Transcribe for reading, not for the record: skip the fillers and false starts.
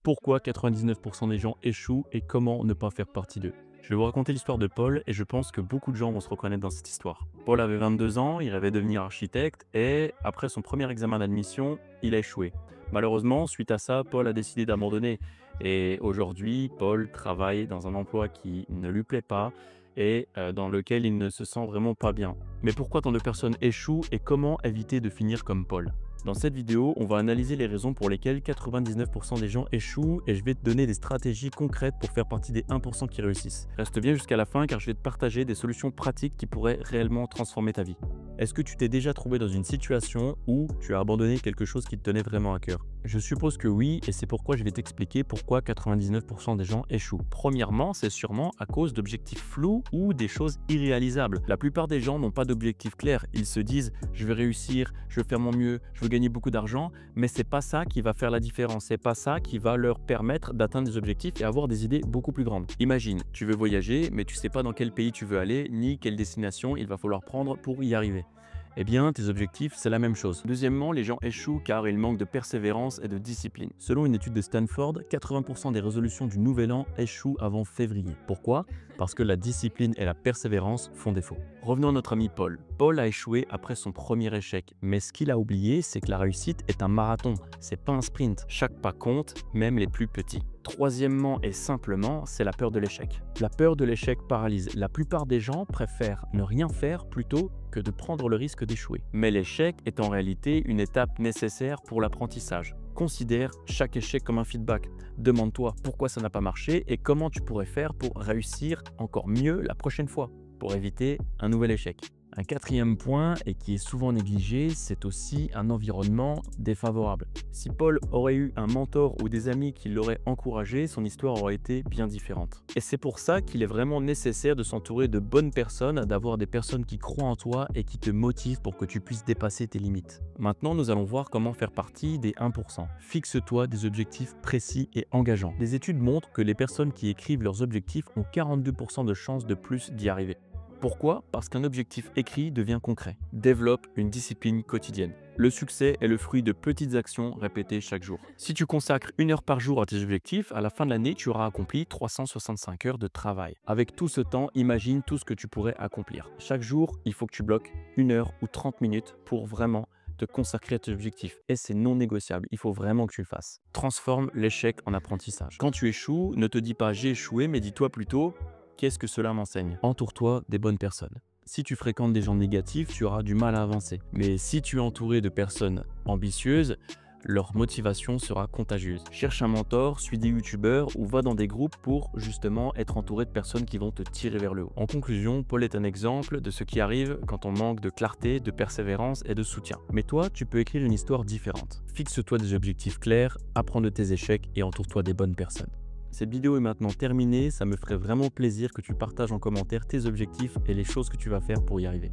Pourquoi 99% des gens échouent et comment ne pas faire partie d'eux? Je vais vous raconter l'histoire de Paul et je pense que beaucoup de gens vont se reconnaître dans cette histoire. Paul avait 22 ans, il rêvait devenir architecte et après son premier examen d'admission, il a échoué. Malheureusement, suite à ça, Paul a décidé d'abandonner et aujourd'hui, Paul travaille dans un emploi qui ne lui plaît pas et dans lequel il ne se sent vraiment pas bien. Mais pourquoi tant de personnes échouent et comment éviter de finir comme Paul? Dans cette vidéo, on va analyser les raisons pour lesquelles 99% des gens échouent et je vais te donner des stratégies concrètes pour faire partie des 1% qui réussissent. Reste bien jusqu'à la fin car je vais te partager des solutions pratiques qui pourraient réellement transformer ta vie. Est-ce que tu t'es déjà trouvé dans une situation où tu as abandonné quelque chose qui te tenait vraiment à cœur? Je suppose que oui et c'est pourquoi je vais t'expliquer pourquoi 99% des gens échouent. Premièrement, c'est sûrement à cause d'objectifs flous ou des choses irréalisables. La plupart des gens n'ont pas d'objectif clair. Ils se disent « je vais réussir, je vais faire mon mieux, je veux gagner beaucoup d'argent », mais c'est pas ça qui va faire la différence. C'est pas ça qui va leur permettre d'atteindre des objectifs et avoir des idées beaucoup plus grandes. Imagine, tu veux voyager, mais tu sais pas dans quel pays tu veux aller, ni quelle destination il va falloir prendre pour y arriver. Eh bien, tes objectifs, c'est la même chose. Deuxièmement, les gens échouent car ils manquent de persévérance et de discipline. Selon une étude de Stanford, 80% des résolutions du nouvel an échouent avant février. Pourquoi? Parce que la discipline et la persévérance font défaut. Revenons à notre ami Paul. Paul a échoué après son premier échec, mais ce qu'il a oublié, c'est que la réussite est un marathon, c'est pas un sprint. Chaque pas compte, même les plus petits. Troisièmement et simplement, c'est la peur de l'échec. La peur de l'échec paralyse. La plupart des gens préfèrent ne rien faire plutôt que de prendre le risque d'échouer. Mais l'échec est en réalité une étape nécessaire pour l'apprentissage. Considère chaque échec comme un feedback. Demande-toi pourquoi ça n'a pas marché et comment tu pourrais faire pour réussir encore mieux la prochaine fois, pour éviter un nouvel échec. Un quatrième point, et qui est souvent négligé, c'est aussi un environnement défavorable. Si Paul aurait eu un mentor ou des amis qui l'auraient encouragé, son histoire aurait été bien différente. Et c'est pour ça qu'il est vraiment nécessaire de s'entourer de bonnes personnes, d'avoir des personnes qui croient en toi et qui te motivent pour que tu puisses dépasser tes limites. Maintenant, nous allons voir comment faire partie des 1%. Fixe-toi des objectifs précis et engageants. Des études montrent que les personnes qui écrivent leurs objectifs ont 42% de chances de plus d'y arriver. Pourquoi? Parce qu'un objectif écrit devient concret. Développe une discipline quotidienne. Le succès est le fruit de petites actions répétées chaque jour. Si tu consacres 1 heure par jour à tes objectifs, à la fin de l'année, tu auras accompli 365 heures de travail. Avec tout ce temps, imagine tout ce que tu pourrais accomplir. Chaque jour, il faut que tu bloques 1 heure ou 30 minutes pour vraiment te consacrer à tes objectifs. Et c'est non négociable, il faut vraiment que tu le fasses. Transforme l'échec en apprentissage. Quand tu échoues, ne te dis pas « j'ai échoué », mais dis-toi plutôt « qu'est-ce que cela m'enseigne ?» Entoure-toi des bonnes personnes. Si tu fréquentes des gens négatifs, tu auras du mal à avancer. Mais si tu es entouré de personnes ambitieuses, leur motivation sera contagieuse. Cherche un mentor, suis des youtubeurs ou va dans des groupes pour justement être entouré de personnes qui vont te tirer vers le haut. En conclusion, Paul est un exemple de ce qui arrive quand on manque de clarté, de persévérance et de soutien. Mais toi, tu peux écrire une histoire différente. Fixe-toi des objectifs clairs, apprends de tes échecs et entoure-toi des bonnes personnes. Cette vidéo est maintenant terminée, ça me ferait vraiment plaisir que tu partages en commentaire tes objectifs et les choses que tu vas faire pour y arriver.